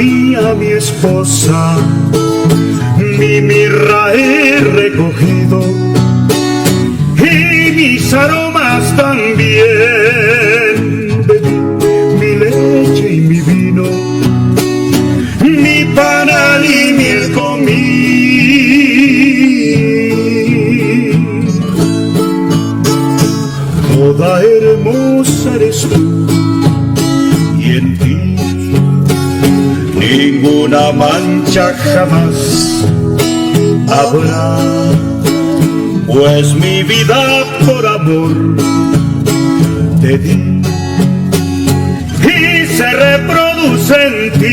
mía, mi esposa, mi mirra he recogido y mis aromas también. Bebí mi leche y mi vino, mi panal y miel comí. Toda hermosa eres tú y en ti ninguna mancha jamás habrá, pues mi vida por amor te di y se reproduce en ti.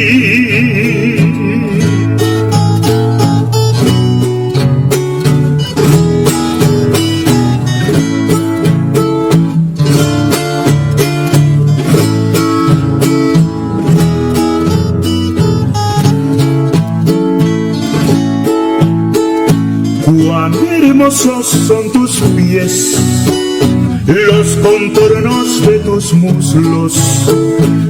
Cuán hermosos son tus pies, los contornos de tus muslos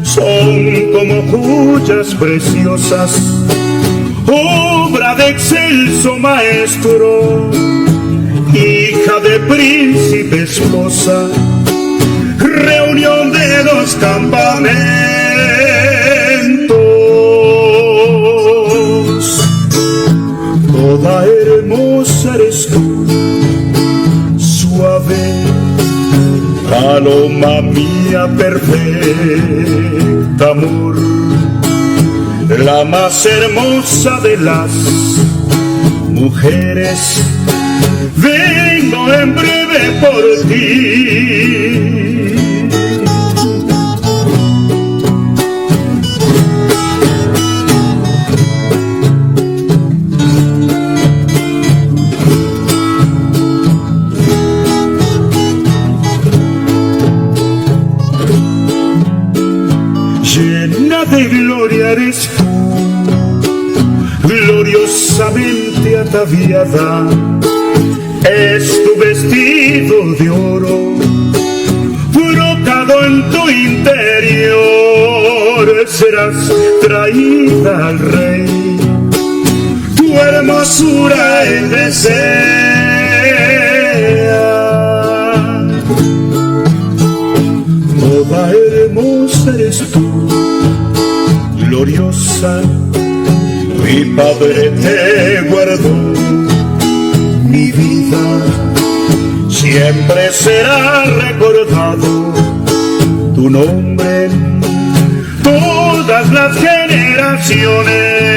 son como joyas preciosas, obra de excelso maestro, hija de príncipe, esposa, reunión de dos campamentos. Toda hermosa eres tú, suave paloma mía, perfecta amor, la más hermosa de las mujeres. Vengo en breve por ti. Llena de gloria eres tú, gloriosamente ataviada, es tu vestido de oro, brocado en tu interior, serás traída al rey, tu hermosura él desea. Toda hermosa eres tú, gloriosa, mi Padre te guardó. Mi vida siempre será recordado tu nombre en todas las generaciones.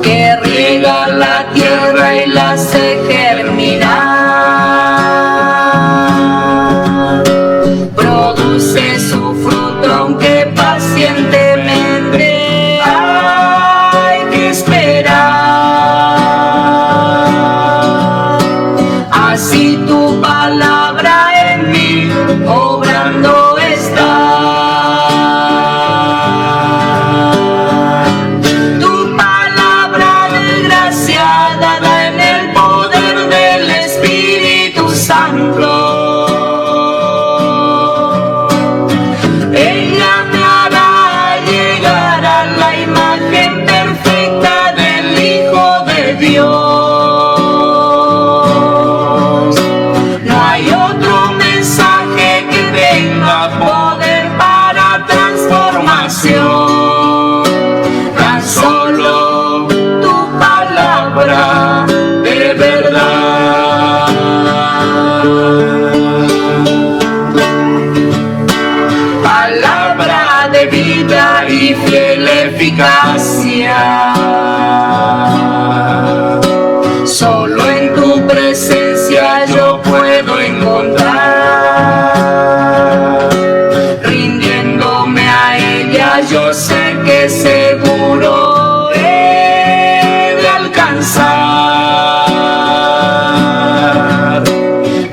Que riega la tierra y la hace germinar, produce su fruto aunque pacientemente hay que esperar. Así tu palabra en mí obrando está. Ella me hará llegar a la imagen perfecta del Hijo de Dios. No hay otro mensaje que tenga poder para transformación, tan solo tu palabra de verdad. Palabra de vida y fiel eficacia, solo en tu presencia yo puedo encontrar. Rindiéndome a ella yo sé que seguro he de alcanzar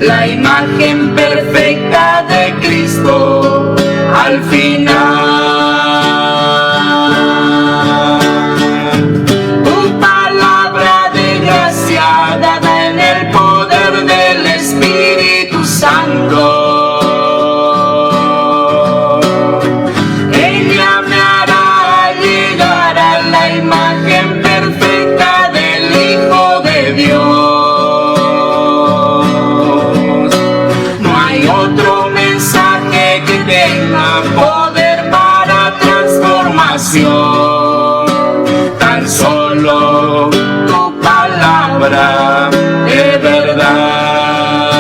la imagen perfecta de Cristo al final. palabra de verdad.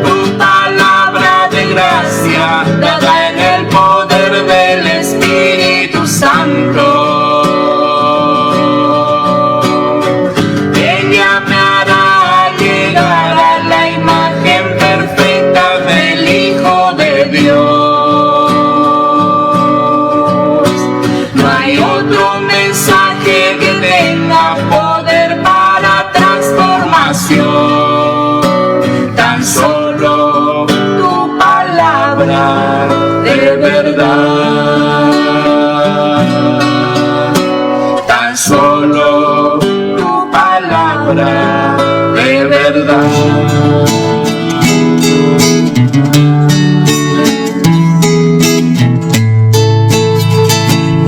Tu palabra de gracia, dada en el poder del Espíritu Santo. Ella me hará llegar a la imagen perfecta del Hijo de Dios. No hay otro mensaje que tenga poder para transformación, tan solo tu palabra de verdad, tan solo tu palabra de verdad.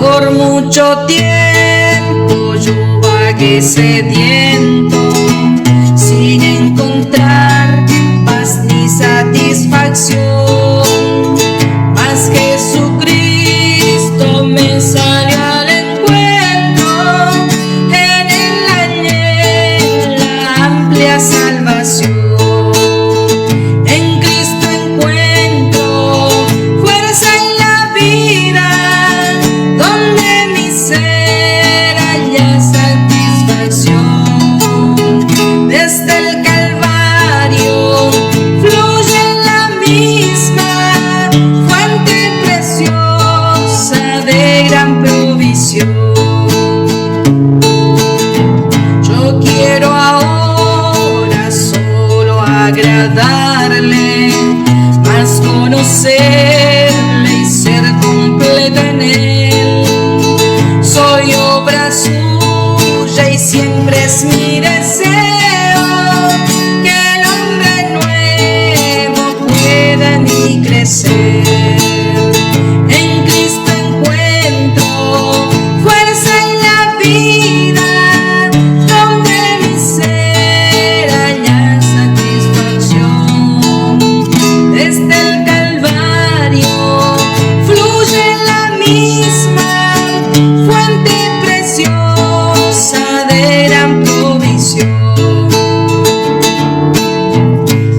Por mucho tiempo yo vagué sediento, sin encontrar paz ni satisfacción. Mas Jesucristo me salió al encuentro, en él hallé la amplia salvación. En Cristo encuentro fuerza en la vida, donde mi ser halla satisfacción. Desde el Calvario fluye la misma fuente preciosa de gran provisión. Yo quiero ahora solo agradarle, más conocerle y ser completa en él. Soy obra suya y siempre es mi deseo que el hombre nuevo pueda en mí crecer. En Cristo encuentro fuerza en la vida, donde mi ser halla satisfacción. Desde el Calvario fluye la misma fuente preciosa de gran provisión.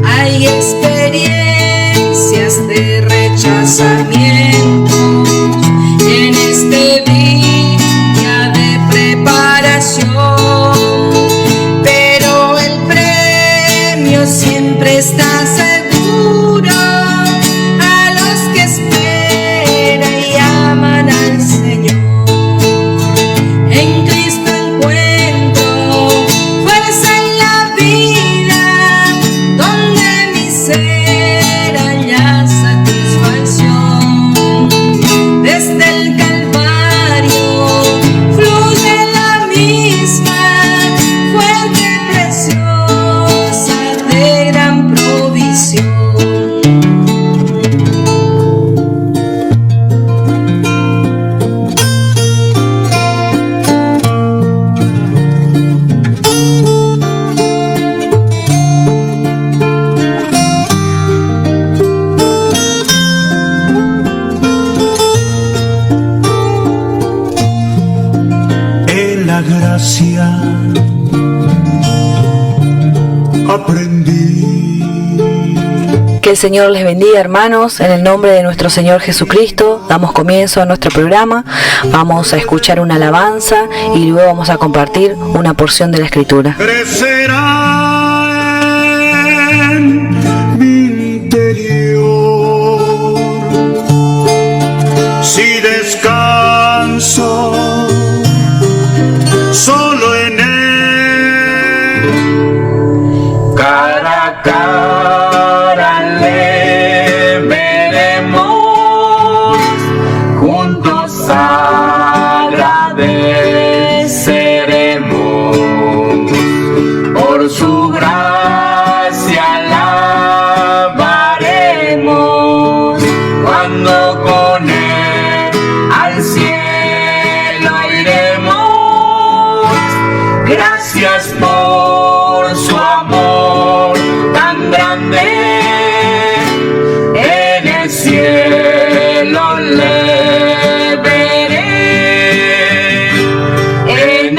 Hay experiencias de rechazamiento en este día de preparación, pero el premio siempre está seguro a los que esperan y aman al Señor. En Cristo encuentro fuerza en la vida, donde mi ser halla satisfacción. Desde el Calvario fluye la misma fuente preciosa de gran provisión. En la gracia aprendí. Que el Señor les bendiga, hermanos. En el nombre de nuestro Señor Jesucristo damos comienzo a nuestro programa. Vamos a escuchar una alabanza y luego vamos a compartir una porción de la Escritura. Crecerá en mi interior si descanso solo en él. Cara a cara le veremos, juntos agradeceremos por su gracia, alabaremos cuando con él al cielo iremos. Gracias por su amor tan grande, en el cielo le veré, en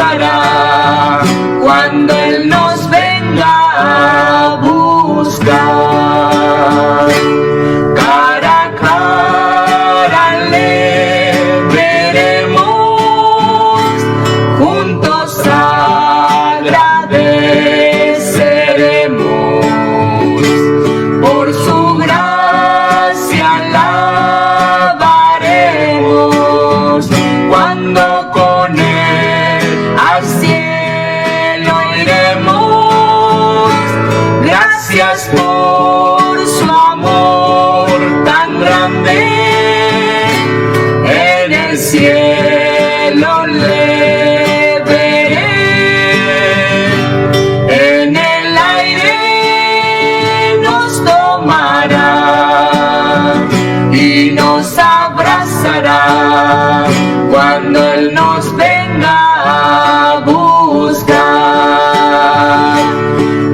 abrazará cuando Él nos venga a buscar. Cara a cara le veremos, juntos agradeceremos por su gracia, alabaremos cuando con Él al cielo iremos. Gracias por su amor tan grande, en el cielo le veré, en el aire nos tomará y nos abrazará cuando Él nos venga a buscar.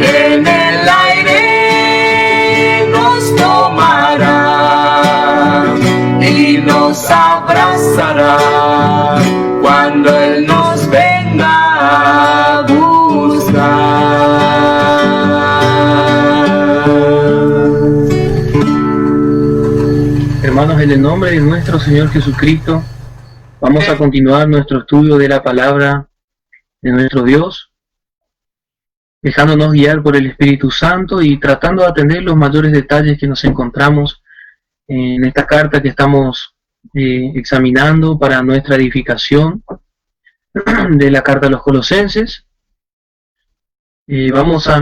En el aire nos tomará y nos abrazará cuando Él nos venga a buscar. Hermanos, en el nombre de nuestro Señor Jesucristo, vamos a continuar nuestro estudio de la palabra de nuestro Dios, dejándonos guiar por el Espíritu Santo y tratando de atender los mayores detalles que nos encontramos en esta carta que estamos examinando para nuestra edificación de la carta a los Colosenses. Vamos a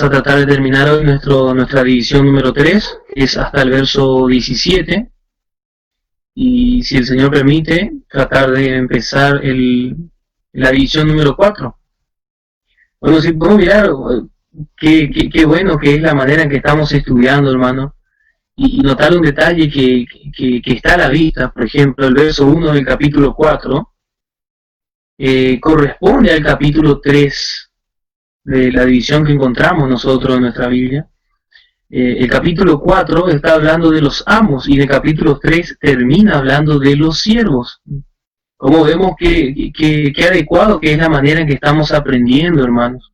tratar de terminar hoy nuestra división número 3, que es hasta el verso 17. Y si el Señor permite, tratar de empezar la división número 4. Bueno, si podemos mirar qué bueno que es la manera en que estamos estudiando, hermano, y notar un detalle que está a la vista. Por ejemplo, el verso 1 del capítulo 4 corresponde al capítulo 3 de la división que encontramos nosotros en nuestra Biblia. El capítulo 4 está hablando de los amos y el capítulo 3 termina hablando de los siervos. Como vemos que adecuado que es la manera en que estamos aprendiendo, hermanos.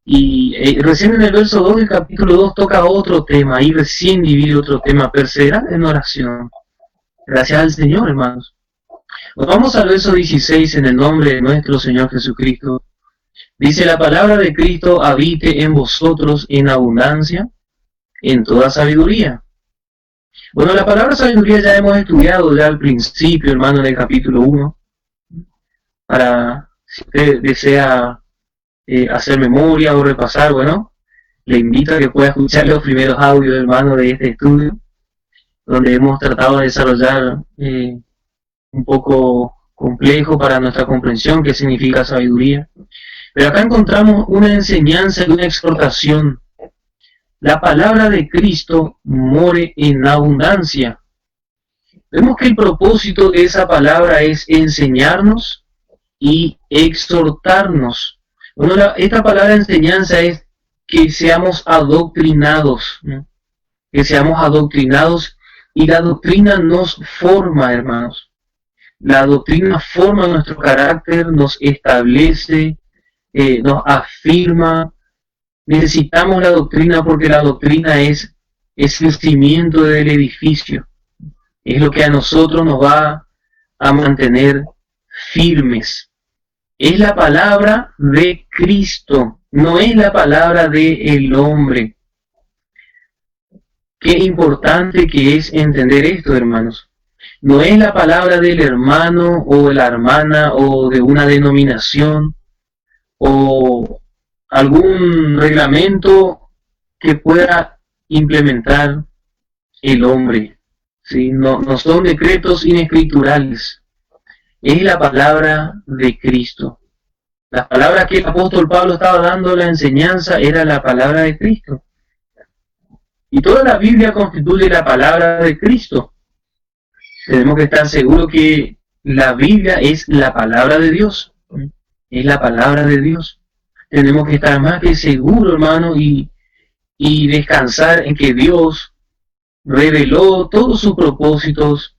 Y recién en el verso 2 del capítulo 2 toca otro tema, y recién divide otro tema: perseverar en oración. Gracias al Señor, hermanos. Nos vamos al verso 16 en el nombre de nuestro Señor Jesucristo. Dice: la palabra de Cristo habite en vosotros en abundancia, en toda sabiduría. Bueno, la palabra sabiduría ya hemos estudiado ya al principio, hermano, en el capítulo 1. Para, si usted desea hacer memoria o repasar, bueno, le invito a que pueda escuchar los primeros audios, hermano, de este estudio, donde hemos tratado de desarrollar un poco complejo para nuestra comprensión qué significa sabiduría. Pero acá encontramos una enseñanza y una exhortación. La palabra de Cristo more en abundancia. Vemos que el propósito de esa palabra es enseñarnos y exhortarnos. Bueno, esta palabra enseñanza es que seamos adoctrinados, ¿no? Que seamos adoctrinados, y la doctrina nos forma, hermanos. La doctrina forma nuestro carácter, nos establece, nos afirma. Necesitamos la doctrina porque la doctrina es el cimiento del edificio. Es lo que a nosotros nos va a mantener firmes. Es la palabra de Cristo, no es la palabra del hombre. Qué importante que es entender esto, hermanos. No es la palabra del hermano o de la hermana o de una denominación o algún reglamento que pueda implementar el hombre, ¿sí? No son decretos inescriturales. Es la palabra de Cristo. La palabra que el apóstol Pablo estaba dando la enseñanza era la palabra de Cristo. Y toda la Biblia constituye la palabra de Cristo. Tenemos que estar seguros que la Biblia es la palabra de Dios. Es la palabra de Dios. Tenemos que estar más que seguros, hermano, y descansar en que Dios reveló todos sus propósitos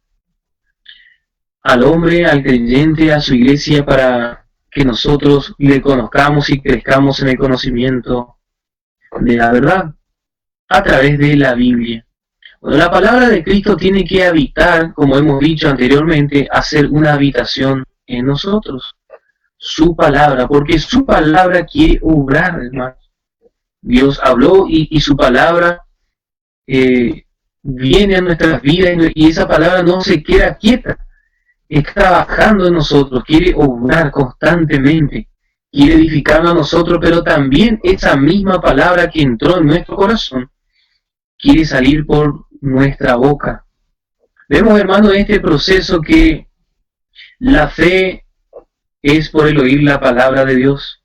al hombre, al creyente, a su iglesia, para que nosotros le conozcamos y crezcamos en el conocimiento de la verdad a través de la Biblia. Bueno, la palabra de Cristo tiene que habitar, como hemos dicho anteriormente, hacer una habitación en nosotros. Su palabra, porque su palabra quiere obrar, hermanos. Dios habló y su palabra viene a nuestras vidas y esa palabra no se queda quieta. Está trabajando en nosotros, quiere obrar constantemente, quiere edificarnos a nosotros, pero también esa misma palabra que entró en nuestro corazón quiere salir por nuestra boca. Vemos, hermano, en este proceso que la fe es por el oír la palabra de Dios.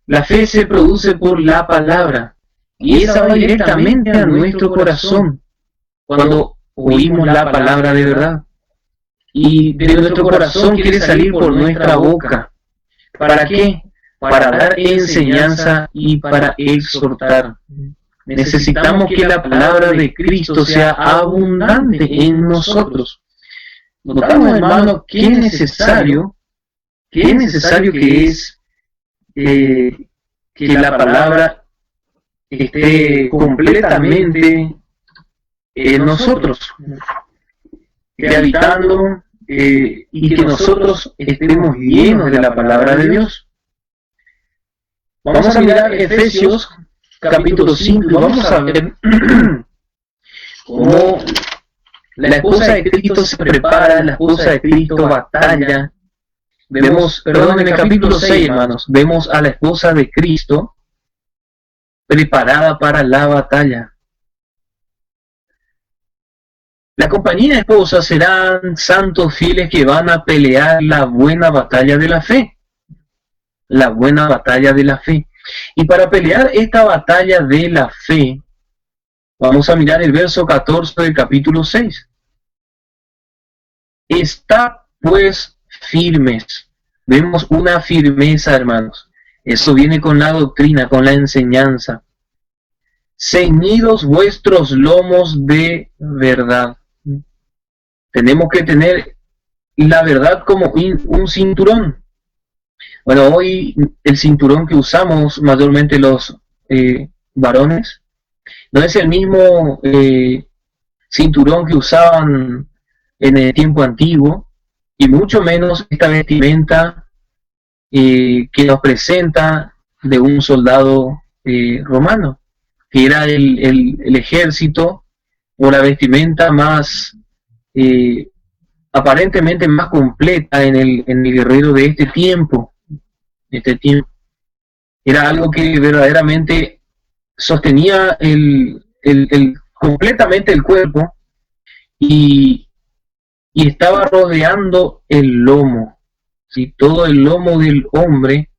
La fe se produce por la palabra y esa va directamente a nuestro corazón cuando oímos la palabra de verdad. Y de nuestro corazón quiere salir por nuestra boca. ¿Para qué? Para dar enseñanza y para exhortar. Necesitamos que la palabra de Cristo sea abundante en nosotros. Notamos, hermano, que es necesario que es que la palabra esté completamente en nosotros, que habitando y que nosotros estemos llenos de la palabra de Dios. Vamos a mirar Efesios capítulo 5 y vamos a ver cómo la esposa de Cristo se prepara, la esposa de Cristo batalla. Vemos, perdón, en el capítulo 6, hermanos, vemos a la esposa de Cristo preparada para la batalla. La compañía de esposas serán santos fieles que van a pelear la buena batalla de la fe. La buena batalla de la fe. Y para pelear esta batalla de la fe, vamos a mirar el verso 14 del capítulo 6. Está pues firmes. Vemos una firmeza, hermanos. Eso viene con la doctrina, con la enseñanza. Ceñidos vuestros lomos de verdad. Tenemos que tener la verdad como un cinturón. Bueno, hoy el cinturón que usamos mayormente los varones no es el mismo cinturón que usaban en el tiempo antiguo, y mucho menos esta vestimenta que nos presenta de un soldado romano, que era el ejército o la vestimenta más aparentemente más completa en el guerrero de este tiempo. Era algo que verdaderamente sostenía completamente el cuerpo y estaba rodeando el lomo, ¿sí? Todo el lomo del hombre,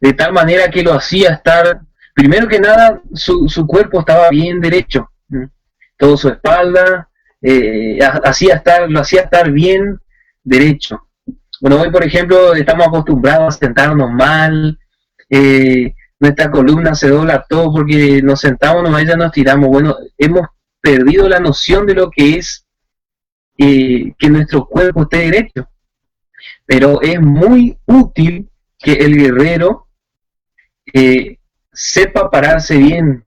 de tal manera que lo hacía estar, primero que nada, su cuerpo estaba bien derecho, toda su espalda, lo hacía estar bien derecho. Bueno, hoy por ejemplo estamos acostumbrados a sentarnos mal, nuestra columna se dobla todo porque nos sentamos nomás y ya nos tiramos. Bueno, hemos perdido la noción de lo que es que nuestro cuerpo esté derecho, pero es muy útil que el guerrero sepa pararse bien,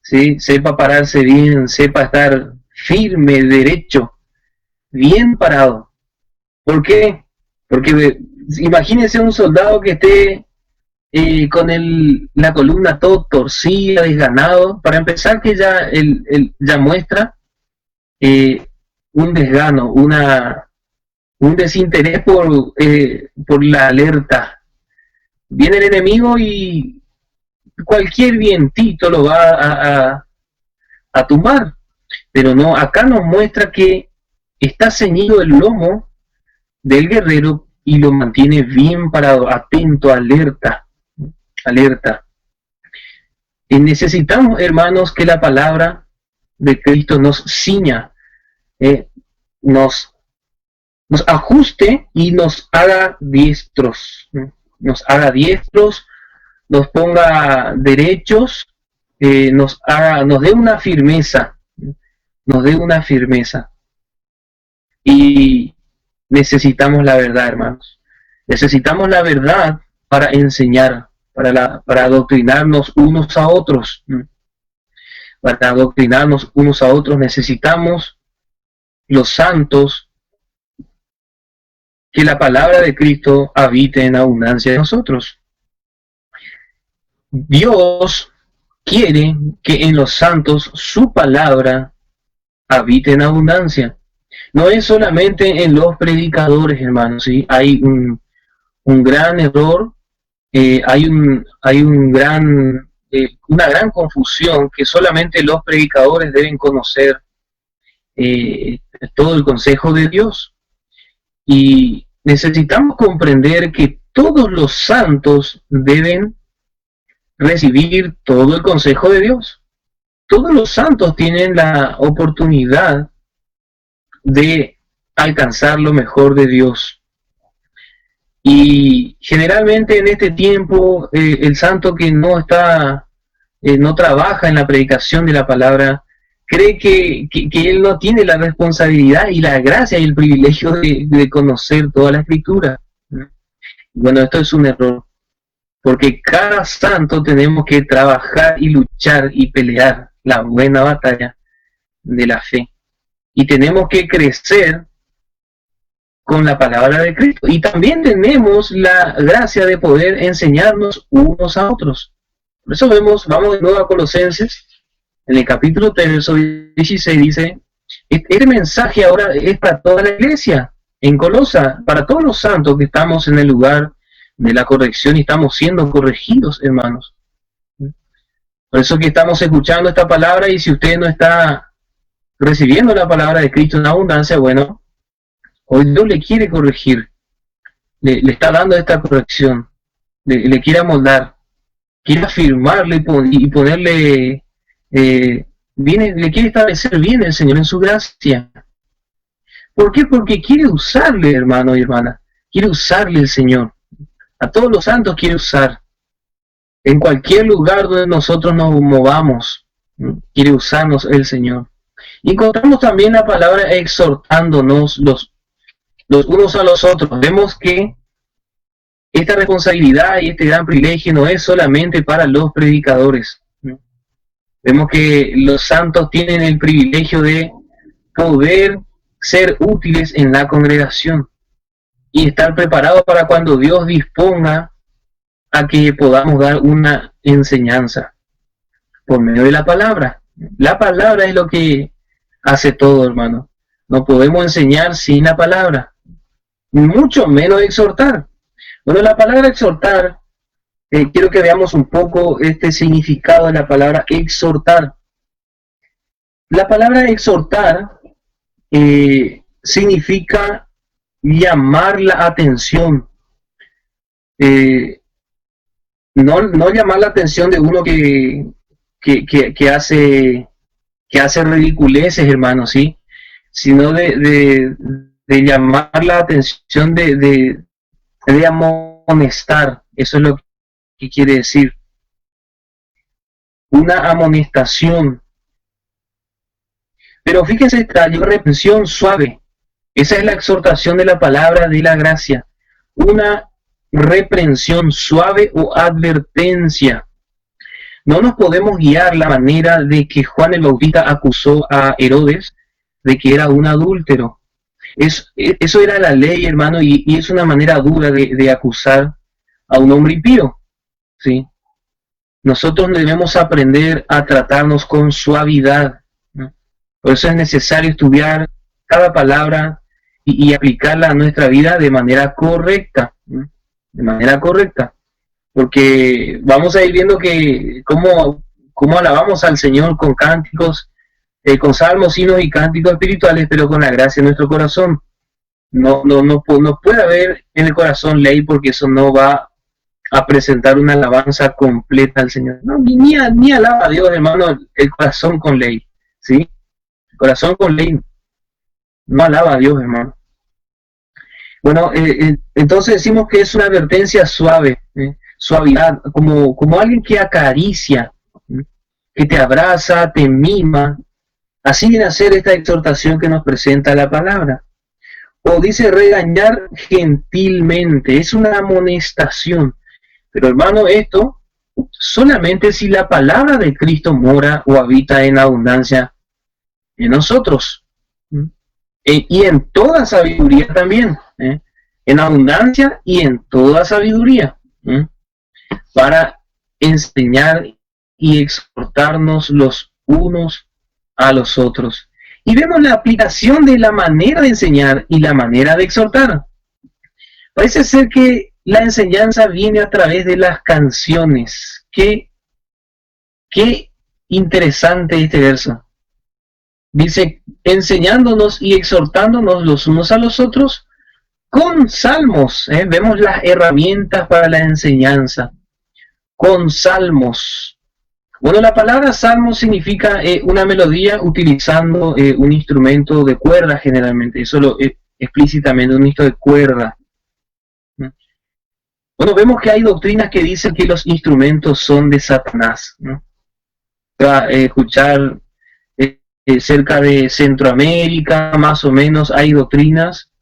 ¿sí? Sepa pararse bien, sepa estar firme, derecho, bien parado. ¿Por qué? Porque imagínense un soldado que esté con la columna todo torcida, desganado. Para empezar, que ya muestra un desgano, un desinterés por la alerta. Viene el enemigo y cualquier vientito lo va a tumbar. Pero no, acá nos muestra que está ceñido el lomo del guerrero y lo mantiene bien parado, atento, alerta. Y necesitamos, hermanos, que la palabra de Cristo nos ciña, nos ajuste y nos haga diestros, nos ponga derechos, nos dé una firmeza, Y necesitamos la verdad, hermanos. Necesitamos la verdad para enseñar, para adoctrinarnos unos a otros. Para adoctrinarnos unos a otros necesitamos los santos, que la palabra de Cristo habite en abundancia de nosotros. Dios quiere que en los santos su palabra habite en abundancia. No es solamente en los predicadores, hermanos, ¿sí? Hay un gran error, hay una gran confusión, que solamente los predicadores deben conocer todo el consejo de Dios. Y necesitamos comprender que todos los santos deben recibir todo el consejo de Dios. Todos los santos tienen la oportunidad de alcanzar lo mejor de Dios. Y generalmente en este tiempo el santo que no trabaja en la predicación de la palabra cree que él no tiene la responsabilidad y la gracia y el privilegio de conocer toda la Escritura. Bueno, esto es un error, porque cada santo tenemos que trabajar y luchar y pelear la buena batalla de la fe. Y tenemos que crecer con la palabra de Cristo. Y también tenemos la gracia de poder enseñarnos unos a otros. Por eso vamos de nuevo a Colosenses, en el capítulo 3, verso 16, dice, este mensaje ahora es para toda la iglesia, en Colosa, para todos los santos que estamos en el lugar de la corrección y estamos siendo corregidos, hermanos. Por eso que estamos escuchando esta palabra, y si usted no está recibiendo la palabra de Cristo en abundancia, bueno, hoy Dios le quiere corregir, le está dando esta corrección, le quiere amoldar, quiere afirmarle y ponerle, le quiere establecer bien el Señor en su gracia. ¿Por qué? Porque quiere usarle, hermano y hermana, quiere usarle el Señor. A todos los santos quiere usar. En cualquier lugar donde nosotros nos movamos, quiere usarnos el Señor. Y encontramos también la palabra exhortándonos los unos a los otros. Vemos que esta responsabilidad y este gran privilegio no es solamente para los predicadores. Vemos que los santos tienen el privilegio de poder ser útiles en la congregación y estar preparados para cuando Dios disponga a que podamos dar una enseñanza por medio de la palabra. La palabra es lo que hace todo, hermano. No podemos enseñar sin la palabra, mucho menos exhortar. Bueno, la palabra exhortar, quiero que veamos un poco este significado de la palabra exhortar. La palabra exhortar significa llamar la atención. No llamar la atención de uno que hace ridiculeces, hermano, ¿sí? Sino de llamar la atención, de amonestar. Eso es lo que quiere decir. Una amonestación. Pero fíjense, trayó reprensión suave. Esa es la exhortación de la palabra de la gracia. Una reprensión suave o advertencia. No nos podemos guiar la manera de que Juan el Bautista acusó a Herodes de que era un adúltero. Eso era la ley, hermano, y es una manera dura de acusar a un hombre impío, ¿sí? Nosotros debemos aprender a tratarnos con suavidad, ¿no? Por eso es necesario estudiar cada palabra y aplicarla a nuestra vida de manera correcta, ¿no? De manera correcta, porque vamos a ir viendo que cómo alabamos al Señor con cánticos, con salmos, himnos y cánticos espirituales, pero con la gracia en nuestro corazón. No puede haber en el corazón ley, porque eso no va a presentar una alabanza completa al Señor. No, ni alaba a Dios, hermano, el corazón con ley, ¿sí? El corazón con ley no alaba a Dios, hermano. Bueno, entonces decimos que es una advertencia suave, suavidad, como alguien que acaricia, que te abraza, te mima. Así viene a ser esta exhortación que nos presenta la palabra. o dice regañar gentilmente, es una amonestación. Pero hermano, esto solamente si la palabra de Cristo mora o habita en abundancia en nosotros. Y en toda sabiduría también, en abundancia y en toda sabiduría, para enseñar y exhortarnos los unos a los otros. Y vemos la aplicación de la manera de enseñar y la manera de exhortar. Parece ser que la enseñanza viene a través de las canciones. Qué interesante este verso. Dice, enseñándonos y exhortándonos los unos a los otros con salmos. Vemos las herramientas para la enseñanza. Con salmos. Bueno, la palabra salmo significa una melodía utilizando un instrumento de cuerda generalmente. Eso lo explícitamente, un instrumento de cuerda. Bueno, vemos que hay doctrinas que dicen que los instrumentos son de Satanás, ¿no? Va a escuchar cerca de Centroamérica, más o menos, hay doctrinas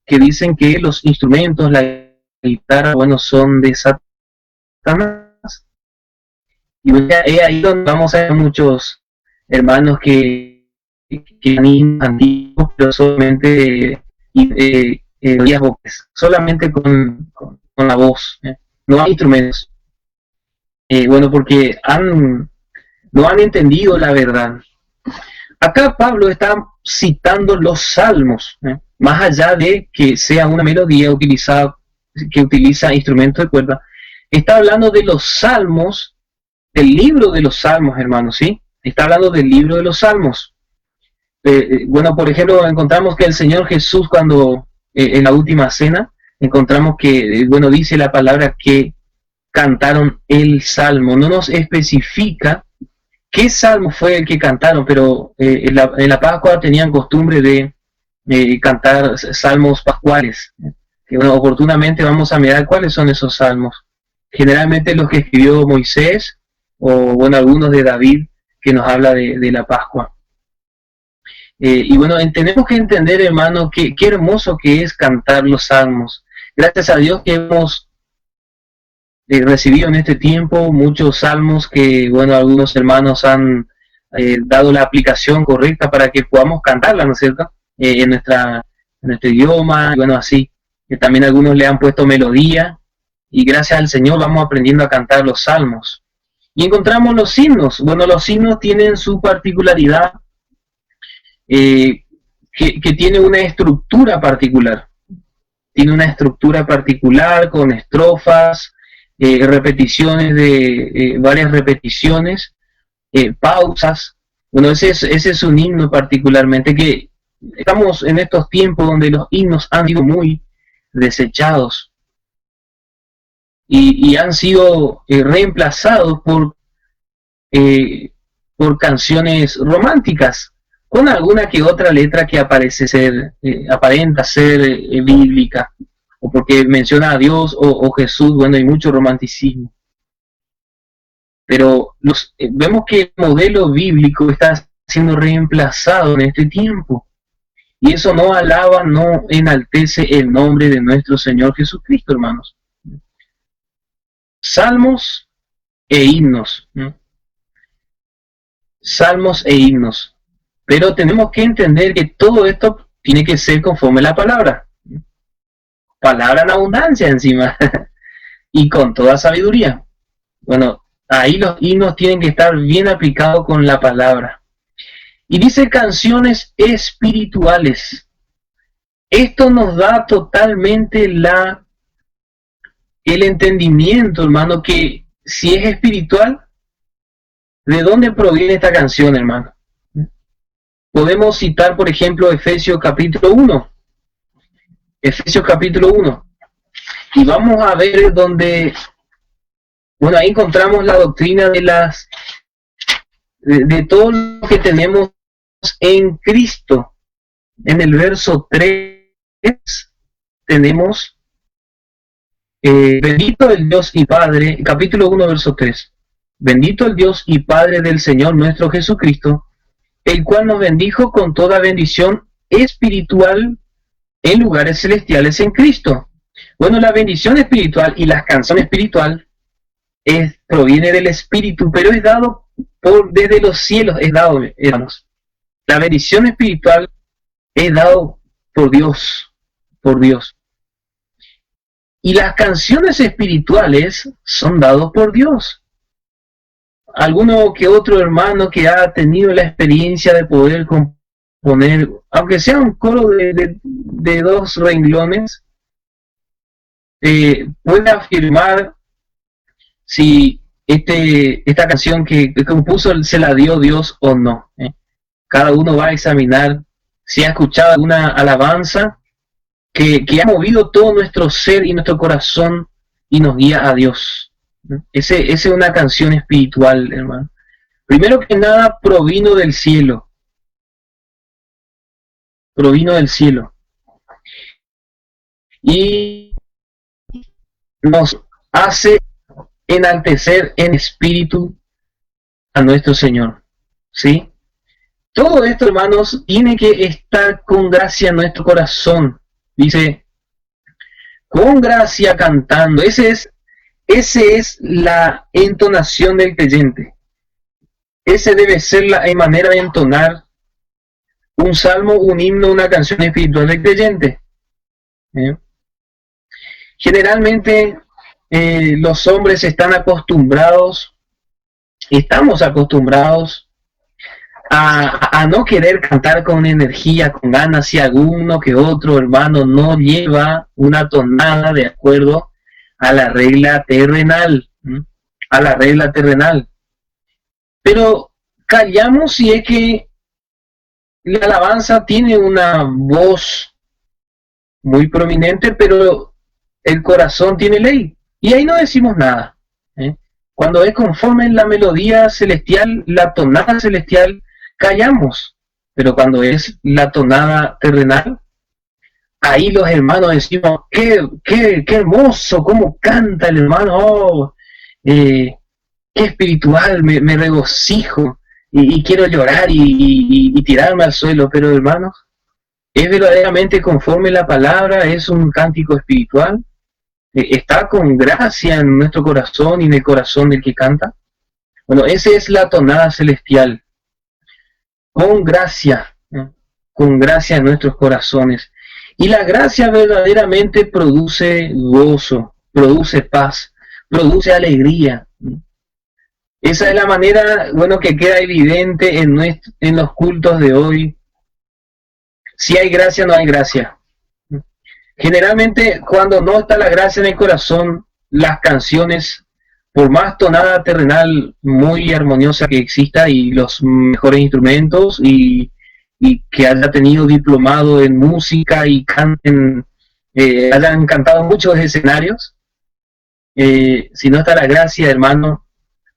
que dicen que los instrumentos, la guitarra, bueno, son de Satanás. Y es ahí donde vamos a ver muchos hermanos que antiguos, pero solamente solamente con la voz, no hay instrumentos. Bueno, porque no han entendido la verdad. Acá Pablo está citando los salmos, más allá de que sea una melodía que utiliza instrumentos de cuerda. Está hablando de los salmos, del libro de los salmos, hermanos, ¿sí? Está hablando del libro de los salmos. Bueno, por ejemplo, encontramos que el Señor Jesús, cuando en la última cena, encontramos que, bueno, dice la palabra que cantaron el salmo. No nos especifica qué salmo fue el que cantaron, pero en la Pascua tenían costumbre de cantar salmos pascuales. Que, bueno, oportunamente vamos a mirar cuáles son esos salmos. Generalmente los que escribió Moisés, o bueno, algunos de David, que nos habla de la Pascua. Y bueno, tenemos que entender, hermano, qué hermoso que es cantar los salmos. Gracias a Dios que hemos recibido en este tiempo muchos salmos que, bueno, algunos hermanos han dado la aplicación correcta para que podamos cantarla, ¿no es cierto? En nuestro idioma, y bueno, así. También algunos le han puesto melodía, y gracias al Señor vamos aprendiendo a cantar los salmos. Y encontramos los himnos. Bueno, los himnos tienen su particularidad, que tiene una estructura particular. Tiene una estructura particular con estrofas, repeticiones varias repeticiones, pausas. Bueno, ese es un himno particularmente, que estamos en estos tiempos donde los himnos han sido muy desechados y han sido reemplazados por canciones románticas, con alguna que otra letra que aparenta ser bíblica, o porque menciona a Dios o Jesús. Bueno, hay mucho romanticismo. Pero vemos que el modelo bíblico está siendo reemplazado en este tiempo. Y eso no alaba, no enaltece el nombre de nuestro Señor Jesucristo, hermanos. Salmos e himnos. Salmos e himnos. Pero tenemos que entender que todo esto tiene que ser conforme a la palabra. Palabra en abundancia encima. Y con toda sabiduría. Bueno, ahí los himnos tienen que estar bien aplicados con la palabra. Y dice canciones espirituales. Esto nos da totalmente el entendimiento, hermano, que si es espiritual, ¿de dónde proviene esta canción, hermano? Podemos citar, por ejemplo, Efesios capítulo 1. Efesios capítulo 1. Y vamos a ver donde, bueno, ahí encontramos la doctrina de todo lo que tenemos en Cristo. En el verso 3 tenemos bendito el Dios y Padre, capítulo 1, verso 3. Bendito el Dios y Padre del Señor nuestro Jesucristo, el cual nos bendijo con toda bendición espiritual en lugares celestiales en Cristo. Bueno, la bendición espiritual y la canción espiritual proviene del Espíritu, pero es dado desde los cielos, es dado, hermanos. La bendición espiritual es dado por Dios, por Dios. Y las canciones espirituales son dados por Dios. Alguno que otro hermano que ha tenido la experiencia de poder componer, aunque sea un coro de 2 renglones, puede afirmar si esta canción que compuso se la dio Dios o no. Cada uno va a examinar si ha escuchado alguna alabanza que ha movido todo nuestro ser y nuestro corazón y nos guía a Dios. Esa es una canción espiritual, hermano. Primero que nada, provino del cielo. Provino del cielo. Y nos hace enaltecer en espíritu a nuestro Señor. ¿Sí? Todo esto, hermanos, tiene que estar con gracia en nuestro corazón. Dice, con gracia cantando. Esa es la entonación del creyente. Ese debe ser la manera de entonar un salmo, un himno, una canción espiritual del creyente. Generalmente los hombres estamos acostumbrados a no querer cantar con energía, con ganas, si alguno que otro hermano no lleva una tonada de acuerdo a la regla terrenal, Pero callamos si es que la alabanza tiene una voz muy prominente, pero el corazón tiene ley, y ahí no decimos nada. Cuando es conforme en la melodía celestial, la tonada celestial, callamos, pero cuando es la tonada terrenal, ahí los hermanos decimos, qué hermoso, cómo canta el hermano, qué espiritual, me regocijo, y quiero llorar y tirarme al suelo, pero hermanos, ¿es verdaderamente conforme la palabra? ¿Es un cántico espiritual? ¿Está con gracia en nuestro corazón y en el corazón del que canta? Bueno, esa es la tonada celestial. Con gracia en nuestros corazones. Y la gracia verdaderamente produce gozo, produce paz, produce alegría. Esa es la manera, bueno, que queda evidente en los cultos de hoy. Si hay gracia, no hay gracia. Generalmente, cuando no está la gracia en el corazón, las canciones, por más tonada terrenal muy armoniosa que exista y los mejores instrumentos y que haya tenido diplomado en música y hayan cantado muchos escenarios, si no está la gracia, hermano,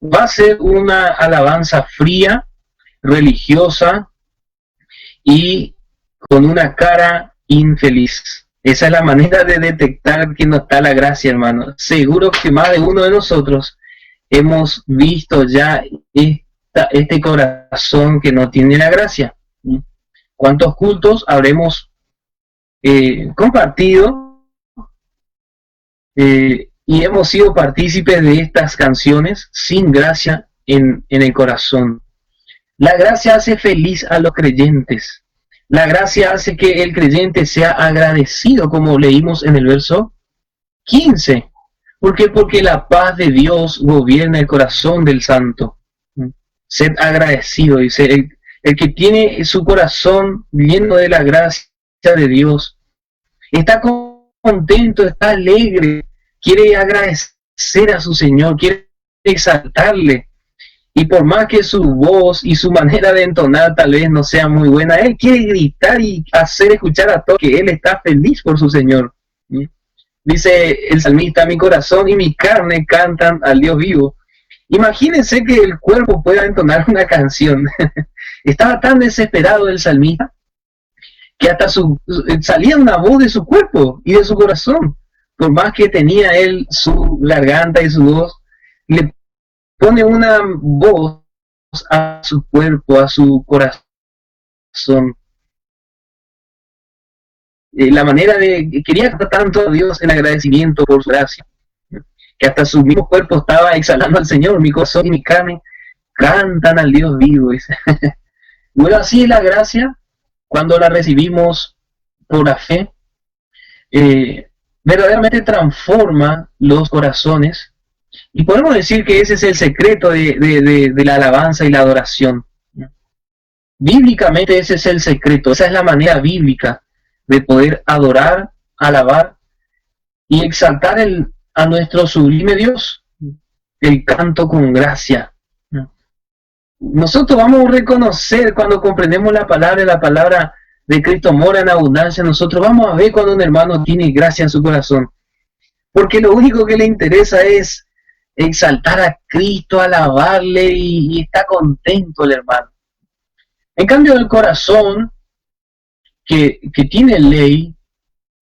va a ser una alabanza fría, religiosa y con una cara infeliz. Esa es la manera de detectar que no está la gracia, hermano. Seguro que más de uno de nosotros hemos visto ya este corazón que no tiene la gracia. ¿Cuántos cultos habremos compartido y hemos sido partícipes de estas canciones sin gracia en el corazón? La gracia hace feliz a los creyentes. La gracia hace que el creyente sea agradecido, como leímos en el verso 15. ¿Por qué? Porque la paz de Dios gobierna el corazón del santo. Sed agradecido, dice. El que tiene su corazón lleno de la gracia de Dios, está contento, está alegre, quiere agradecer a su Señor, quiere exaltarle. Y por más que su voz y su manera de entonar tal vez no sea muy buena, él quiere gritar y hacer escuchar a todos que él está feliz por su Señor. Dice el salmista, mi corazón y mi carne cantan al Dios vivo. Imagínense que el cuerpo pueda entonar una canción. Estaba tan desesperado el salmista que hasta salía una voz de su cuerpo y de su corazón. Por más que tenía él su garganta y su voz, le pone una voz a su cuerpo, a su corazón. la manera de, quería cantar tanto a Dios en agradecimiento por su gracia, que hasta su mismo cuerpo estaba exhalando al Señor, mi corazón y mi carne cantan al Dios vivo. Dice. Bueno, así es la gracia, cuando la recibimos por la fe, verdaderamente transforma los corazones, y podemos decir que ese es el secreto de la alabanza y la adoración. Bíblicamente ese es el secreto, esa es la manera bíblica de poder adorar, alabar y exaltar a nuestro sublime Dios, el canto con gracia. Nosotros vamos a reconocer cuando comprendemos la palabra de Cristo mora en abundancia, nosotros vamos a ver cuando un hermano tiene gracia en su corazón, porque lo único que le interesa es exaltar a Cristo, alabarle y está contento el hermano. En cambio el corazón que tiene ley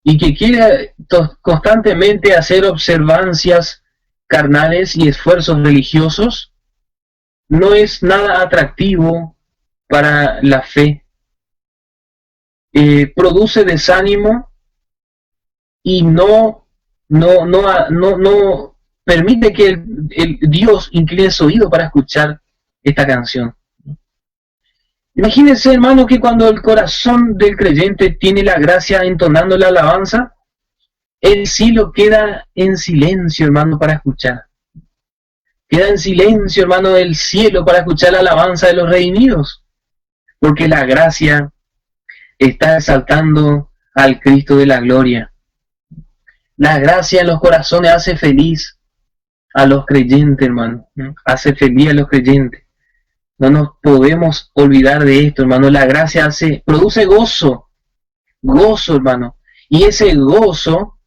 y que quiere constantemente hacer observancias carnales y esfuerzos religiosos, no es nada atractivo para la fe. Produce desánimo y no permite que el Dios incline su oído para escuchar esta canción. Imagínense, hermano, que cuando el corazón del creyente tiene la gracia entonando la alabanza, el cielo queda en silencio, hermano, para escuchar. Queda en silencio, hermano, el cielo para escuchar la alabanza de los redimidos, porque la gracia está exaltando al Cristo de la gloria. La gracia en los corazones hace feliz a los creyentes, hermano. Hace feliz a los creyentes. No nos podemos olvidar de esto, hermano. La gracia produce gozo, hermano. Y ese gozo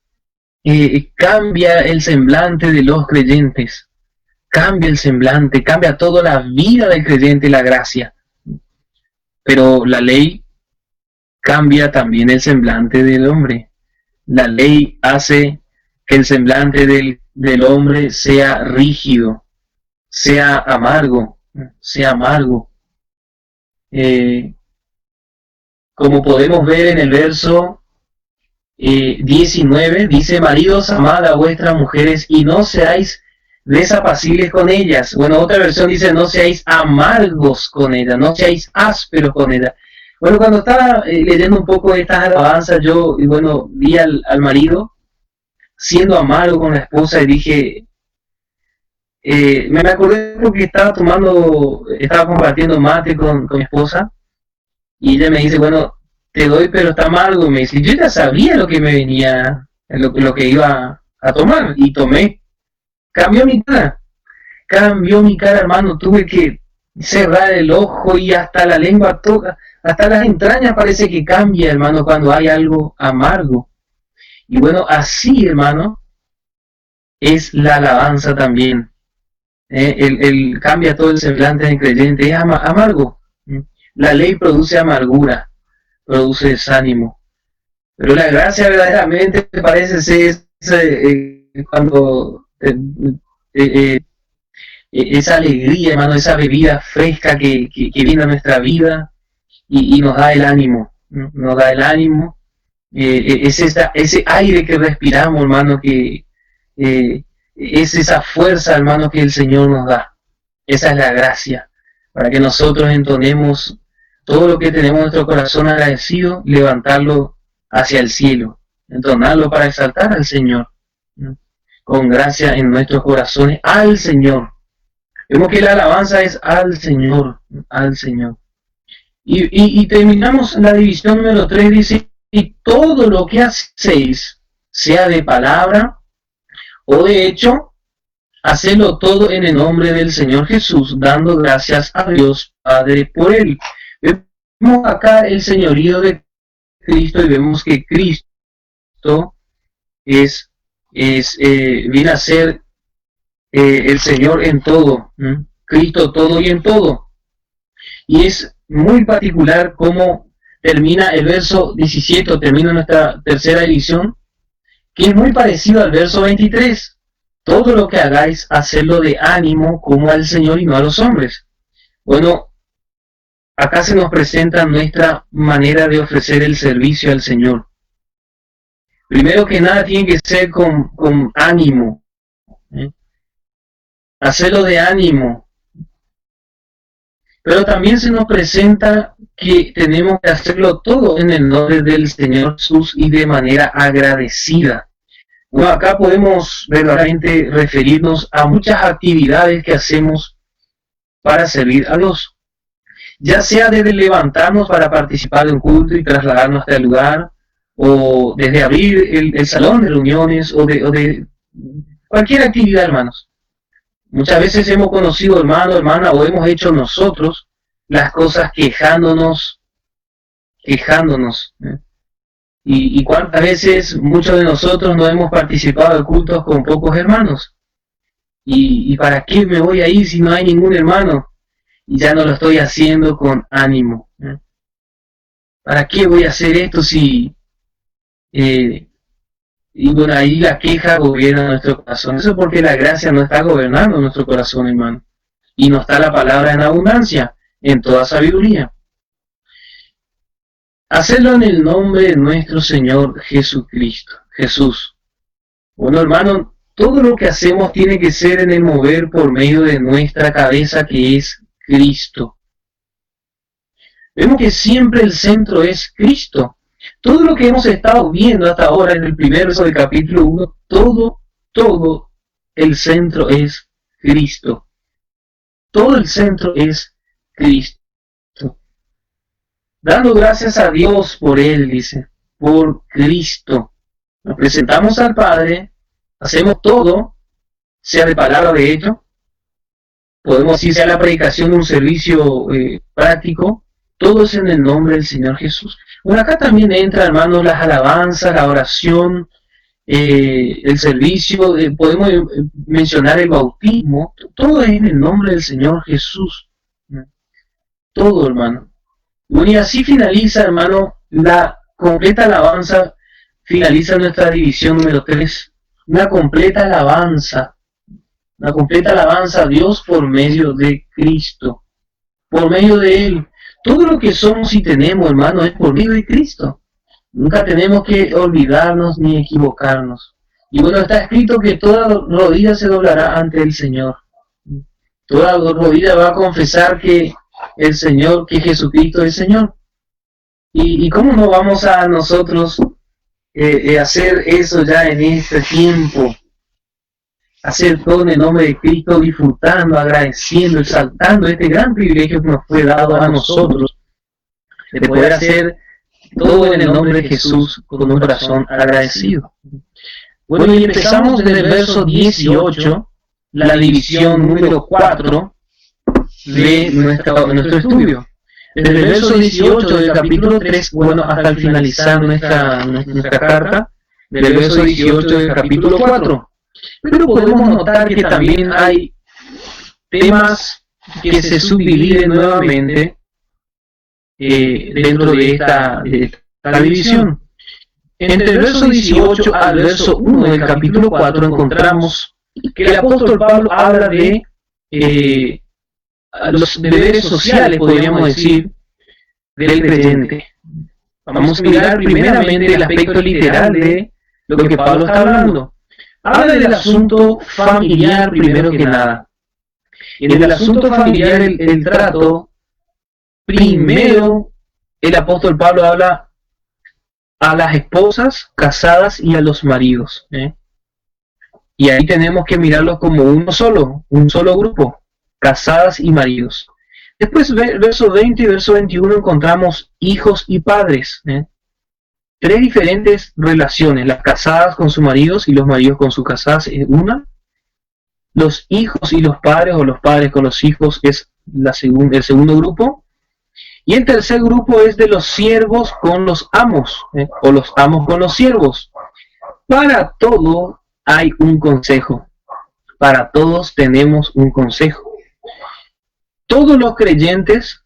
cambia el semblante de los creyentes. Cambia el semblante, cambia toda la vida del creyente, la gracia. Pero la ley cambia también el semblante del hombre. La ley hace que el semblante del hombre sea rígido, sea amargo. Como podemos ver en el verso 19, dice: maridos, amad a vuestras mujeres y no seáis desapacibles con ellas. Bueno, otra versión dice: no seáis amargos con ellas, no seáis ásperos con ellas. Bueno, cuando estaba leyendo un poco de estas alabanzas, yo vi al marido siendo amargo con la esposa y dije, me acordé porque estaba compartiendo mate con mi esposa, y ella me dice, bueno, te doy, pero está amargo. Me dice, yo ya sabía lo que me venía, lo que iba a tomar, y tomé. Cambió mi cara, hermano. Tuve que cerrar el ojo y hasta la lengua toca, hasta las entrañas parece que cambia, hermano, cuando hay algo amargo. Y bueno, así, hermano, es la alabanza también. El cambia todo el semblante del creyente, es amargo. La ley produce amargura, produce desánimo. Pero la gracia verdaderamente parece ser cuando esa alegría, hermano, esa bebida fresca que viene a nuestra vida y nos da el ánimo, nos da el ánimo. Ese aire que respiramos, hermano, que es esa fuerza, hermano, que el Señor nos da. Esa es la gracia, para que nosotros entonemos todo lo que tenemos en nuestro corazón agradecido, levantarlo hacia el cielo, entonarlo para exaltar al Señor, con gracia en nuestros corazones, al Señor. Vemos que la alabanza es al Señor, al Señor. Y terminamos la división número 3, dice, y todo lo que hacéis, sea de palabra o de hecho, hacedlo todo en el nombre del Señor Jesús, dando gracias a Dios Padre por él. Vemos acá el señorío de Cristo y vemos que Cristo viene a ser el Señor en todo, Cristo todo y en todo. Y es muy particular cómo termina el verso 17, termina nuestra tercera edición, que es muy parecido al verso 23. Todo lo que hagáis, hacedlo de ánimo como al Señor y no a los hombres. Bueno, acá se nos presenta nuestra manera de ofrecer el servicio al Señor. Primero que nada tiene que ser con ánimo, hacerlo de ánimo. Pero también se nos presenta que tenemos que hacerlo todo en el nombre del Señor Jesús y de manera agradecida. Bueno, acá podemos verdaderamente referirnos a muchas actividades que hacemos para servir a Dios. Ya sea desde levantarnos para participar de un culto y trasladarnos hasta el lugar, o desde abrir el salón de reuniones, o de cualquier actividad, hermanos. Muchas veces hemos conocido, hermano, hermana, o hemos hecho nosotros las cosas quejándonos. Y cuántas veces muchos de nosotros no hemos participado de cultos con pocos hermanos. ¿Y para qué me voy a ir si no hay ningún hermano? Y ya no lo estoy haciendo con ánimo. ¿Para qué voy a hacer esto si... y bueno, ahí la queja gobierna nuestro corazón. Eso es porque la gracia no está gobernando nuestro corazón, hermano. Y no está la palabra en abundancia, en toda sabiduría. Hacerlo en el nombre de nuestro Señor Jesucristo, Jesús. Bueno, hermano, todo lo que hacemos tiene que ser en el mover por medio de nuestra cabeza, que es Cristo. Vemos que siempre el centro es Cristo. Todo lo que hemos estado viendo hasta ahora en el primer verso del capítulo 1, todo el centro es Cristo. Todo el centro es Cristo. Dando gracias a Dios por Él, dice, por Cristo. Nos presentamos al Padre, hacemos todo, sea de palabra de hecho, podemos decir sea la predicación de un servicio práctico, todo es en el nombre del Señor Jesús. Bueno, acá también entra, hermanos, las alabanzas, la oración, el servicio, podemos mencionar el bautismo, todo es en el nombre del Señor Jesús. Todo, hermano. Bueno, y así finaliza, hermano, la completa alabanza, finaliza nuestra división número 3. Una completa alabanza a Dios por medio de Cristo, por medio de Él. Todo lo que somos y tenemos, hermano, es por medio de Cristo. Nunca tenemos que olvidarnos ni equivocarnos. Y bueno, está escrito que toda rodilla se doblará ante el Señor. Toda rodilla va a confesar que el Señor, que Jesucristo es Señor. ¿Y cómo no vamos a nosotros hacer eso ya en este tiempo? Hacer todo en el nombre de Cristo, disfrutando, agradeciendo, exaltando este gran privilegio que nos fue dado a nosotros, de poder hacer todo en el nombre de Jesús con un corazón agradecido. Bueno, y empezamos desde el verso 18, la división número 4 de nuestro estudio. Desde el verso 18 del capítulo 3, bueno, hasta el finalizar nuestra carta, del verso 18 del capítulo 4. Pero podemos notar que también hay temas que se subdividen nuevamente dentro de esta división. Entre el verso 18 al verso 1 del capítulo 4 encontramos que el apóstol Pablo habla de los deberes sociales, podríamos decir, del creyente. Vamos a mirar primeramente el aspecto literal de lo que Pablo está hablando. Habla del asunto familiar primero que nada. En el asunto familiar, el trato, primero el apóstol Pablo habla a las esposas casadas y a los maridos. Y ahí tenemos que mirarlos como un solo grupo, casadas y maridos. Después, verso 20 y verso 21, encontramos hijos y padres. Tres diferentes relaciones, las casadas con sus maridos y los maridos con sus casadas es una. Los hijos y los padres, o los padres con los hijos, es el segundo grupo. Y el tercer grupo es de los siervos con los amos, o los amos con los siervos. Para todo hay un consejo. Para todos tenemos un consejo. Todos los creyentes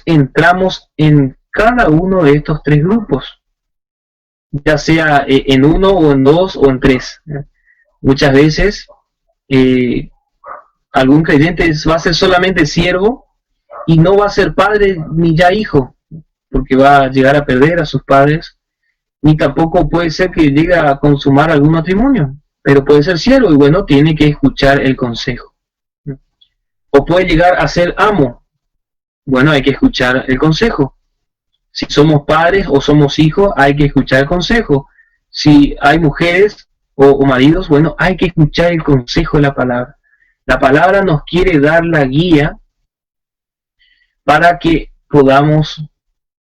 entramos en cada uno de estos tres grupos, ya sea en uno o en dos o en tres. Muchas veces algún creyente va a ser solamente siervo y no va a ser padre ni ya hijo, porque va a llegar a perder a sus padres ni tampoco puede ser que llegue a consumar algún matrimonio, pero puede ser siervo y bueno, tiene que escuchar el consejo. O puede llegar a ser amo, bueno, hay que escuchar el consejo. Si somos padres o somos hijos, hay que escuchar el consejo. Si hay mujeres o maridos, bueno, hay que escuchar el consejo de la palabra. La palabra nos quiere dar la guía para que podamos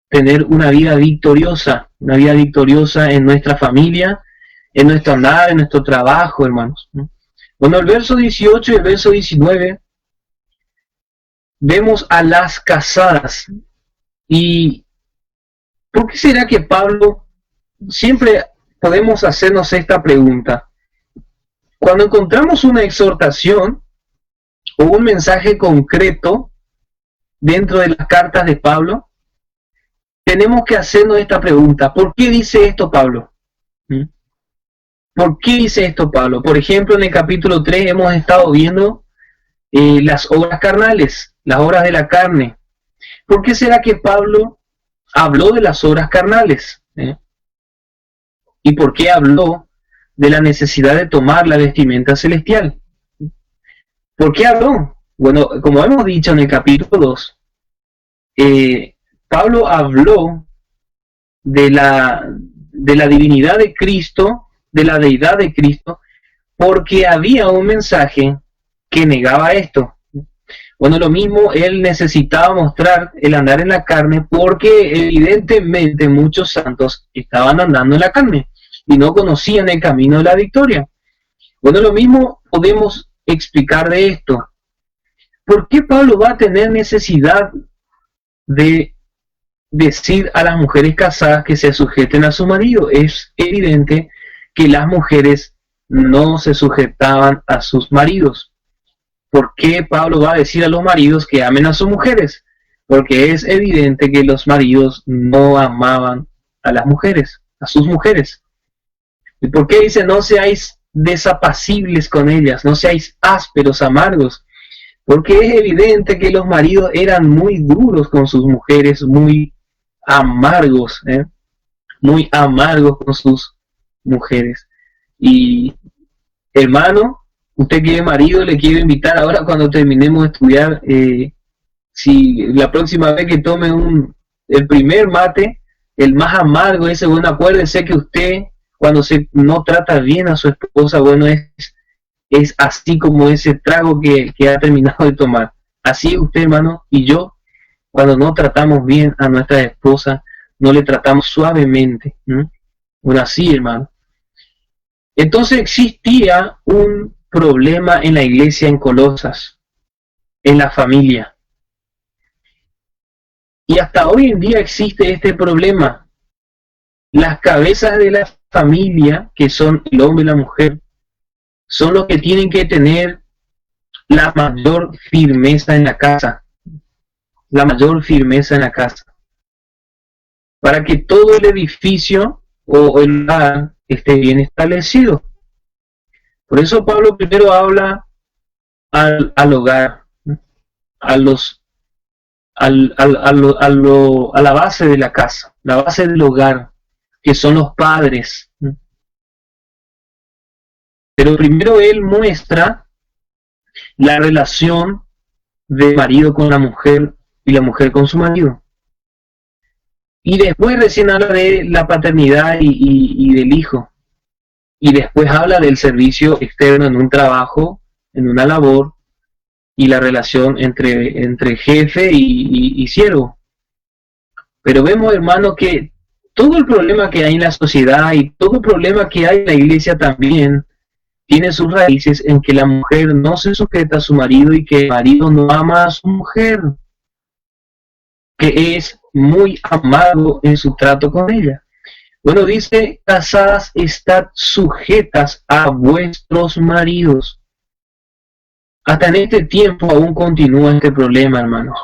tener una vida victoriosa en nuestra familia, en nuestro andar, en nuestro trabajo, hermanos. Bueno, el verso 18 y el verso 19, vemos a las casadas. ¿Y por qué será que Pablo, siempre podemos hacernos esta pregunta? Cuando encontramos una exhortación o un mensaje concreto dentro de las cartas de Pablo, tenemos que hacernos esta pregunta: ¿por qué dice esto Pablo? ¿Por qué dice esto Pablo? Por ejemplo, en el capítulo 3 hemos estado viendo las obras carnales, las obras de la carne. ¿Por qué será que Pablo habló de las obras carnales? ¿Y por qué habló de la necesidad de tomar la vestimenta celestial? ¿Por qué habló? Bueno, como hemos dicho en el capítulo 2, Pablo habló de la divinidad de Cristo, de la deidad de Cristo, porque había un mensaje que negaba esto. Bueno, lo mismo, él necesitaba mostrar el andar en la carne porque evidentemente muchos santos estaban andando en la carne y no conocían el camino de la victoria. Bueno, lo mismo podemos explicar de esto. ¿Por qué Pablo va a tener necesidad de decir a las mujeres casadas que se sujeten a su marido? Es evidente que las mujeres no se sujetaban a sus maridos. ¿Por qué Pablo va a decir a los maridos que amen a sus mujeres? Porque es evidente que los maridos no amaban a las mujeres, a sus mujeres. ¿Y por qué dice no seáis desapacibles con ellas, no seáis ásperos, amargos? Porque es evidente que los maridos eran muy duros con sus mujeres, muy amargos con sus mujeres. Y hermano, usted que es marido, le quiero invitar ahora cuando terminemos de estudiar, si la próxima vez que tome el primer mate, el más amargo ese, bueno, acuérdese que usted cuando no trata bien a su esposa, bueno, es así como ese trago que ha terminado de tomar. Así usted, hermano, y yo, cuando no tratamos bien a nuestra esposa, no le tratamos suavemente. Bueno, así, hermano. Entonces existía un problema en la iglesia en Colosas, en la familia. Y hasta hoy en día existe este problema. Las cabezas de la familia, que son el hombre y la mujer, son los que tienen que tener la mayor firmeza en la casa. La mayor firmeza en la casa. Para que todo el edificio o el hogar esté bien establecido. Por eso Pablo primero habla al hogar, a la base de la casa, la base del hogar, que son los padres. Pero primero él muestra la relación del marido con la mujer y la mujer con su marido. Y después recién habla de la paternidad y del hijo. Y después habla del servicio externo en un trabajo, en una labor, y la relación entre jefe y siervo. Pero vemos, hermano, que todo el problema que hay en la sociedad y todo el problema que hay en la iglesia también tiene sus raíces en que la mujer no se sujeta a su marido y que el marido no ama a su mujer, que es muy amargo en su trato con ella. Bueno, dice, casadas, estad sujetas a vuestros maridos. Hasta en este tiempo aún continúa este problema, hermanos.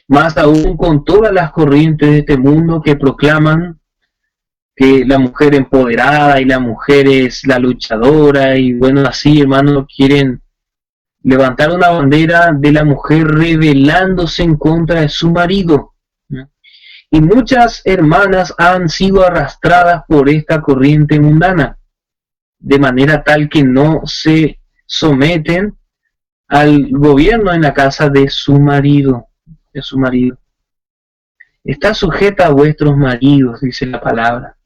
Más aún con todas las corrientes de este mundo que proclaman que la mujer empoderada y la mujer es la luchadora, y bueno, así, hermanos, quieren levantar una bandera de la mujer rebelándose en contra de su marido. Y muchas hermanas han sido arrastradas por esta corriente mundana, de manera tal que no se someten al gobierno en la casa de su marido, Está sujeta a vuestros maridos, dice la palabra.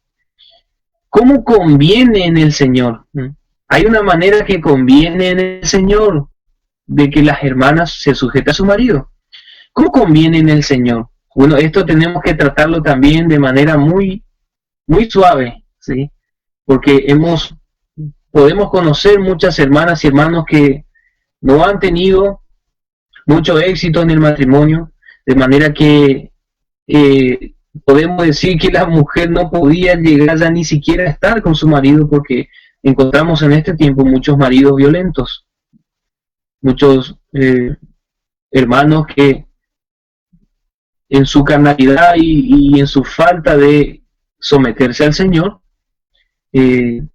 ¿Cómo conviene en el Señor? Hay una manera que conviene en el Señor de que las hermanas se sujeten a su marido. ¿Cómo conviene en el Señor? Bueno, esto tenemos que tratarlo también de manera muy, muy suave, ¿sí? Porque podemos conocer muchas hermanas y hermanos que no han tenido mucho éxito en el matrimonio, de manera que podemos decir que la mujer no podía llegar ya ni siquiera a estar con su marido, porque encontramos en este tiempo muchos maridos violentos, muchos hermanos que en su carnalidad y en su falta de someterse al Señor,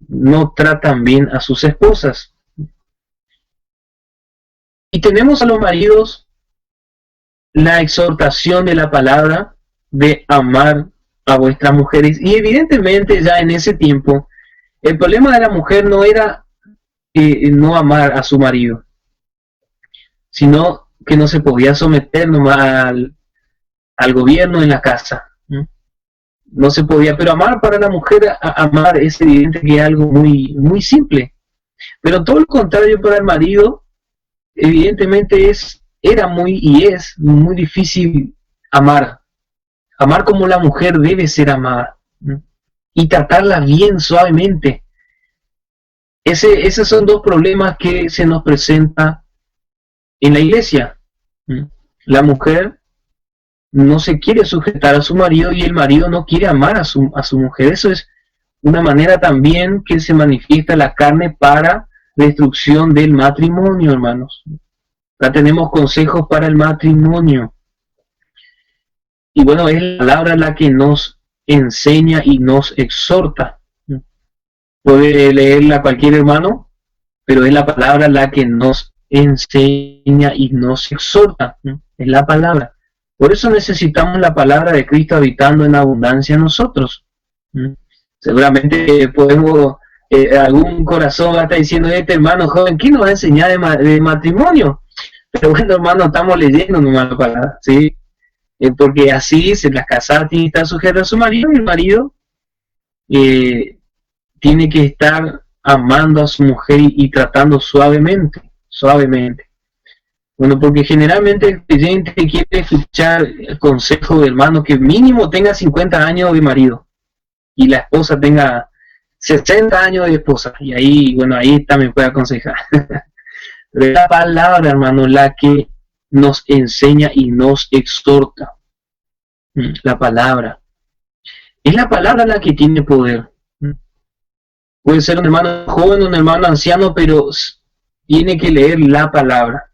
no tratan bien a sus esposas. Y tenemos a los maridos la exhortación de la palabra de amar a vuestras mujeres. Y evidentemente ya en ese tiempo, el problema de la mujer no era no amar a su marido, sino que no se podía someter nomás al gobierno en la casa. No se podía, pero amar para la mujer, amar es evidente que es algo muy, muy simple. Pero todo lo contrario para el marido, evidentemente era muy y es muy difícil amar. Amar como la mujer debe ser amada. Y tratarla bien, suavemente. Esos son dos problemas que se nos presentan en la iglesia. La mujer no se quiere sujetar a su marido y el marido no quiere amar a su mujer. Eso es una manera también que se manifiesta la carne para destrucción del matrimonio, hermanos. Acá tenemos consejos para el matrimonio. Y bueno, es la palabra la que nos enseña y nos exhorta. Puede leerla cualquier hermano, pero es la palabra la que nos enseña y nos exhorta. Es la palabra. Por eso necesitamos la palabra de Cristo habitando en abundancia en nosotros. Seguramente podemos, algún corazón va a estar diciendo, este hermano joven, ¿qué nos va a enseñar de matrimonio? Pero bueno, hermano, estamos leyendo nomás la palabra, ¿sí? Porque así las casadas tienen que estar sujetas a su marido y el marido tiene que estar amando a su mujer y tratando suavemente. Bueno, porque generalmente el creyente quiere escuchar el consejo del hermano que mínimo tenga 50 años de marido y la esposa tenga 60 años de esposa. Y ahí, bueno, ahí también puede aconsejar. Pero es la palabra, hermano, la que nos enseña y nos exhorta. La palabra. Es la palabra la que tiene poder. Puede ser un hermano joven, un hermano anciano, pero tiene que leer la palabra,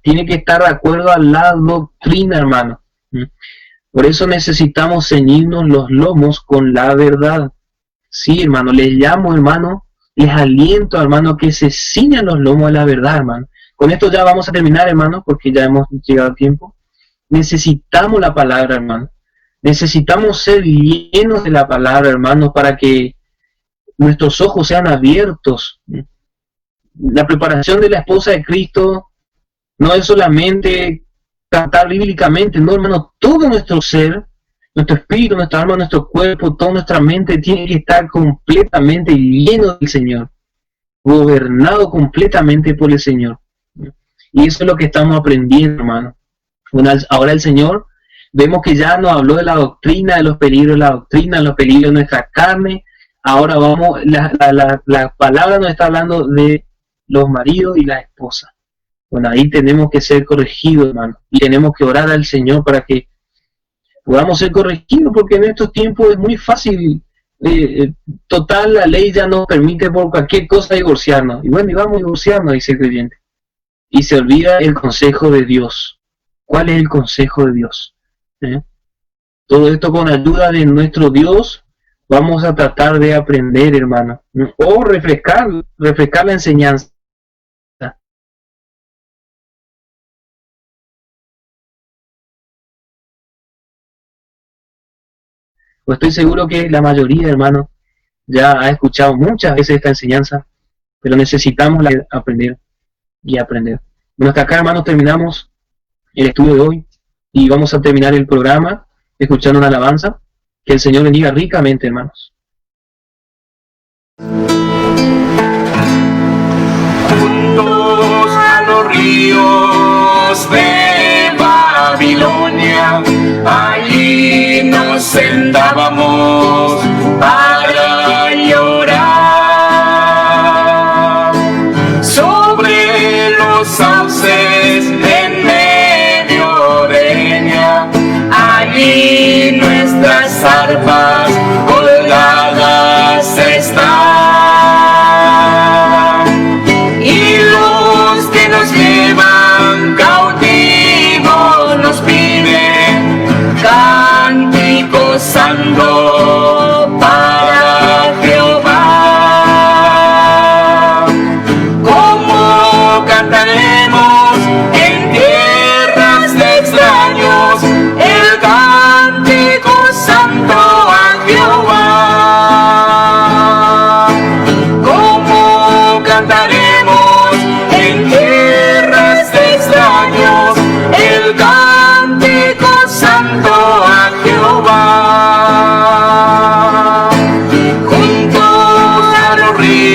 tiene que estar de acuerdo a la doctrina, hermano. Por eso necesitamos ceñirnos los lomos con la verdad. Sí, hermano, les llamo, hermano, les aliento, hermano, que se ciñan los lomos a la verdad, hermano. Con esto ya vamos a terminar, hermano, porque ya hemos llegado a tiempo. Necesitamos la palabra, hermano. Necesitamos ser llenos de la palabra, hermano, para que nuestros ojos sean abiertos. La preparación de la esposa de Cristo no es solamente tratar bíblicamente, no, hermano, todo nuestro ser, nuestro espíritu, nuestra alma, nuestro cuerpo, toda nuestra mente tiene que estar completamente lleno del Señor, gobernado completamente por el Señor. Y eso es lo que estamos aprendiendo, hermano. Bueno, ahora el Señor, vemos que ya nos habló de la doctrina, de los peligros de la doctrina, de los peligros de nuestra carne. Ahora vamos, la palabra nos está hablando de los maridos y la esposa. Bueno, ahí tenemos que ser corregidos, hermano. Y tenemos que orar al Señor para que podamos ser corregidos, porque en estos tiempos es muy fácil. Total, la ley ya nos permite por cualquier cosa divorciarnos. Y bueno, y vamos a divorciarnos, dice el creyente. Y se olvida el consejo de Dios. ¿Cuál es el consejo de Dios? Todo esto con ayuda de nuestro Dios vamos a tratar de aprender, hermano. O refrescar la enseñanza. Pues estoy seguro que la mayoría, hermanos, ya ha escuchado muchas veces esta enseñanza, pero necesitamos aprender y aprender. Bueno, hasta acá, hermanos, terminamos el estudio de hoy y vamos a terminar el programa escuchando una alabanza. Que el Señor bendiga ricamente, hermanos. Juntos a los ríos de Babilonia, allí nos sentábamos para llorar sobre los sauces en medio de ella. Allí nuestras arpas colgadas están, y los que nos llevan cautivos nos piden cánticos santos para Jehová. ¿Cómo cantaremos en tierras de extraños el cántico santo a Jehová? ¿Cómo cantaremos en tierras de extraños el cántico santo a Jehová? Juntos a los ríos